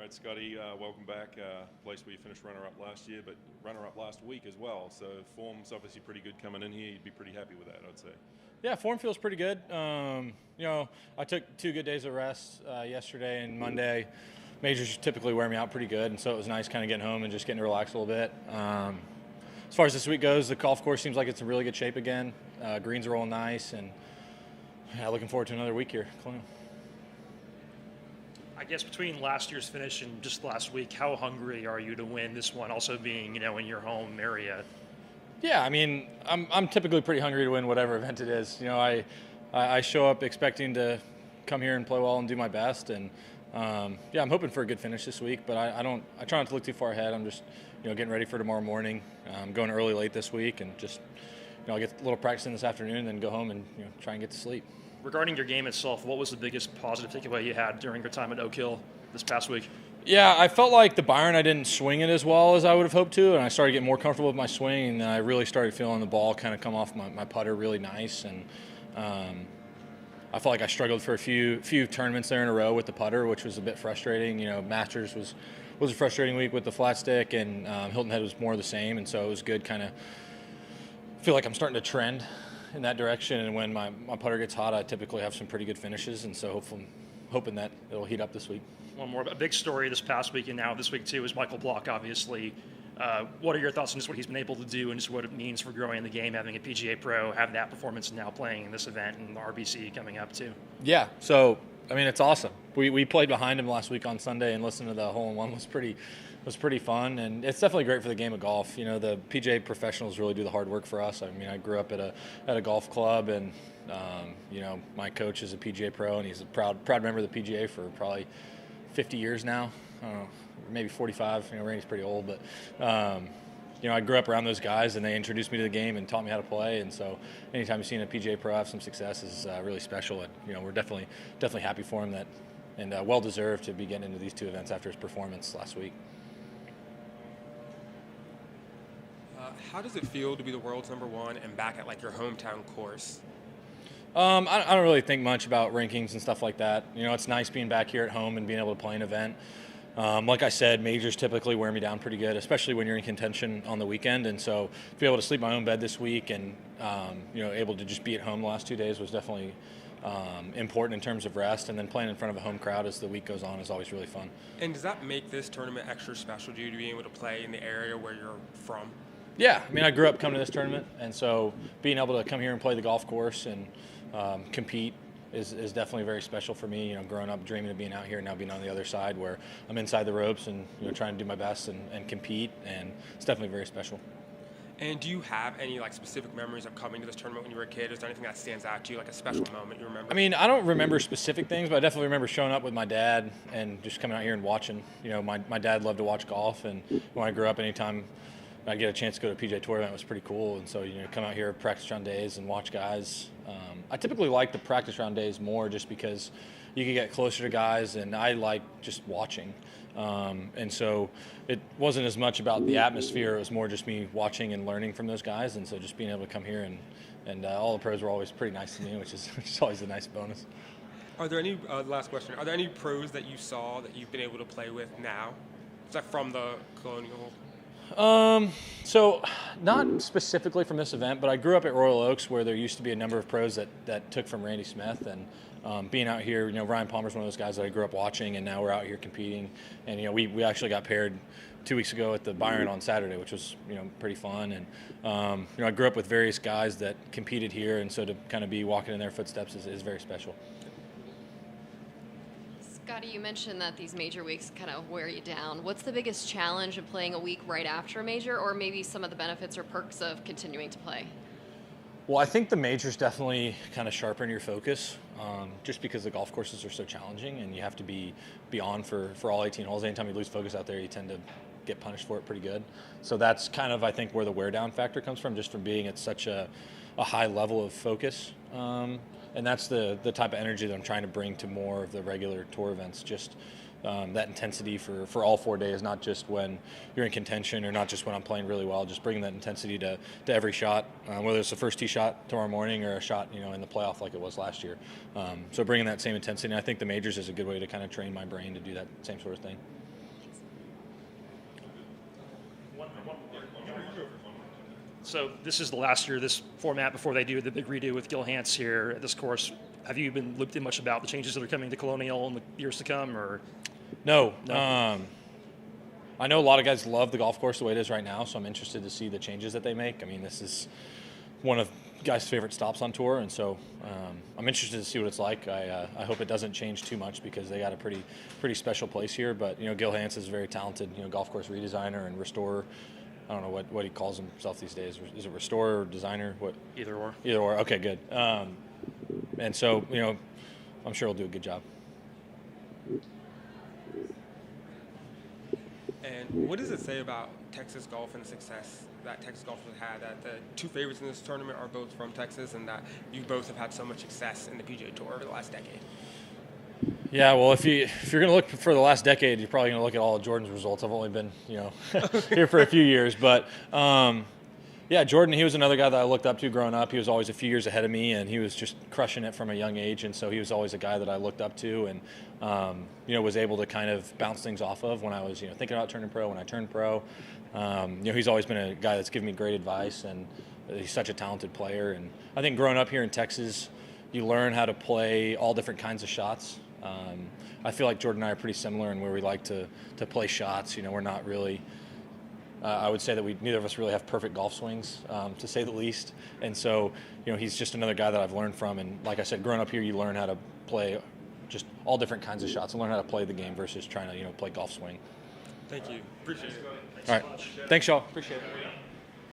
right, Scotty, welcome back. Place where you finished runner-up last year, but runner-up last week as well. So form's obviously pretty good coming in here. You'd be pretty happy with that, I'd say. Yeah, form feels pretty good. I took 2 good days of rest yesterday and Monday. Majors typically wear me out pretty good, and so it was nice kind of getting home and just getting to relax a little bit. As far as this week goes, the golf course seems like it's in really good shape again. Greens are rolling nice, and looking forward to another week here. I guess between last year's finish and just last week, how hungry are you to win this one, also being, in your home area? Yeah, I mean, I'm typically pretty hungry to win whatever event it is. I show up expecting to come here and play well and do my best, and I'm hoping for a good finish this week. But I try not to look too far ahead. I'm just getting ready for tomorrow morning. I'm going early late this week, and just I'll get a little practice in this afternoon, and then go home and try and get to sleep. Regarding your game itself, what was the biggest positive takeaway you had during your time at Oak Hill this past week? Yeah, I felt like the Byron, I didn't swing it as well as I would have hoped to, and I started getting more comfortable with my swing, and then I really started feeling the ball kind of come off my putter really nice, and I felt like I struggled for a few tournaments there in a row with the putter, which was a bit frustrating. Masters was a frustrating week with the flat stick, and Hilton Head was more the same, and so it was good kind of feel like I'm starting to trend in that direction, and when my putter gets hot, I typically have some pretty good finishes, and so hoping that it'll heat up this week. One more, a big story this past week and now this week too is Michael Block, obviously. What are your thoughts on just what he's been able to do and just what it means for growing the game, having a PGA Pro, have that performance, and now playing in this event and the RBC coming up too? Yeah, so I mean, it's awesome. We played behind him last week on Sunday, and listening to the hole-in-one was pretty fun, and it's definitely great for the game of golf. The PGA professionals really do the hard work for us. I mean, I grew up at a golf club, and my coach is a PGA Pro, and he's a proud member of the PGA for probably 50 years now. I don't know, maybe 45. Randy's pretty old, but I grew up around those guys, and they introduced me to the game and taught me how to play. And so, anytime you've seen a PGA Pro have some success is really special. And we're definitely happy for him and well deserved to be getting into these 2 events after his performance last week. How does it feel to be the world's #1 and back at your hometown course? I don't really think much about rankings and stuff like that. It's nice being back here at home and being able to play an event. Like I said, majors typically wear me down pretty good, especially when you're in contention on the weekend. And so to be able to sleep in my own bed this week and, able to just be at home the last 2 days was definitely important in terms of rest. And then playing in front of a home crowd as the week goes on is always really fun. And does that make this tournament extra special to you, to be able to play in the area where you're from? Yeah, I mean, I grew up coming to this tournament, and so being able to come here and play the golf course and compete is definitely very special for me. Growing up dreaming of being out here, and now being on the other side where I'm inside the ropes and trying to do my best and compete, and it's definitely very special. And do you have any specific memories of coming to this tournament when you were a kid? Is there anything that stands out to you, a special moment you remember? I mean, I don't remember specific things, but I definitely remember showing up with my dad and just coming out here and watching. My dad loved to watch golf, and when I grew up, anytime I get a chance to go to a PGA Tour event was pretty cool, and so come out here, practice round days, and watch guys. I typically like the practice round days more just because you can get closer to guys, and I like just watching. And so it wasn't as much about the atmosphere; it was more just me watching and learning from those guys. And so just being able to come here and all the pros were always pretty nice to me, which is always a nice bonus. Are there any last question? Are there any pros that you saw that you've been able to play with now? Is that from the Colonial? So not specifically from this event, but I grew up at Royal Oaks where there used to be a number of pros that took from Randy Smith, and being out here, Ryan Palmer's one of those guys that I grew up watching, and now we're out here competing, and we actually got paired 2 weeks ago at the Byron on Saturday, which was pretty fun, and I grew up with various guys that competed here, and so to kind of be walking in their footsteps is very special. Scotty, you mentioned that these major weeks kind of wear you down. What's the biggest challenge of playing a week right after a major, or maybe some of the benefits or perks of continuing to play? Well, I think the majors definitely kind of sharpen your focus, just because the golf courses are so challenging and you have to be on for all 18 holes. Anytime you lose focus out there, you tend to get punished for it pretty good. So that's kind of, I think, where the wear down factor comes from, just from being at such a high level of focus. And that's the type of energy that I'm trying to bring to more of the regular tour events, just that intensity for all 4 days, not just when you're in contention or not just when I'm playing really well, just bringing that intensity to every shot, whether it's the first tee shot tomorrow morning or a shot in the playoff like it was last year. So bringing that same intensity, and I think the majors is a good way to kind of train my brain to do that same sort of thing. So this is the last year of this format before they do the big redo with Gil Hanse here at this course. Have you been looped in much about the changes that are coming to Colonial in the years to come, or? No. No. I know a lot of guys love the golf course the way it is right now, so I'm interested to see the changes that they make. I mean, this is one of guys' favorite stops on tour, and so I'm interested to see what it's like. I hope it doesn't change too much because they got a pretty special place here. But Gil Hanse is a very talented golf course redesigner and restorer. I don't know what he calls himself these days. Is it restorer or designer? What? Either or. Either or. Okay, good. And so I'm sure he'll do a good job. And what does it say about Texas golf and the success that Texas golf has had, that the two favorites in this tournament are both from Texas, and that you both have had so much success in the PGA Tour over the last decade? Yeah, well, if you're going to look for the last decade, you're probably going to look at all of Jordan's results. I've only been here for a few years, but yeah, Jordan, he was another guy that I looked up to growing up. He was always a few years ahead of me, and he was just crushing it from a young age, and so he was always a guy that I looked up to and was able to kind of bounce things off of when I was thinking about turning pro, when I turned pro. He's always been a guy that's given me great advice, and he's such a talented player. And I think growing up here in Texas, you learn how to play all different kinds of shots. I feel like Jordan and I are pretty similar in where we like to play shots. We're not really I would say that neither of us really have perfect golf swings, to say the least. And so, he's just another guy that I've learned from. And like I said, growing up here, you learn how to play just all different kinds of shots and learn how to play the game versus trying to, play golf swing. Thank you. Appreciate it. All right. Thanks, y'all. Appreciate it.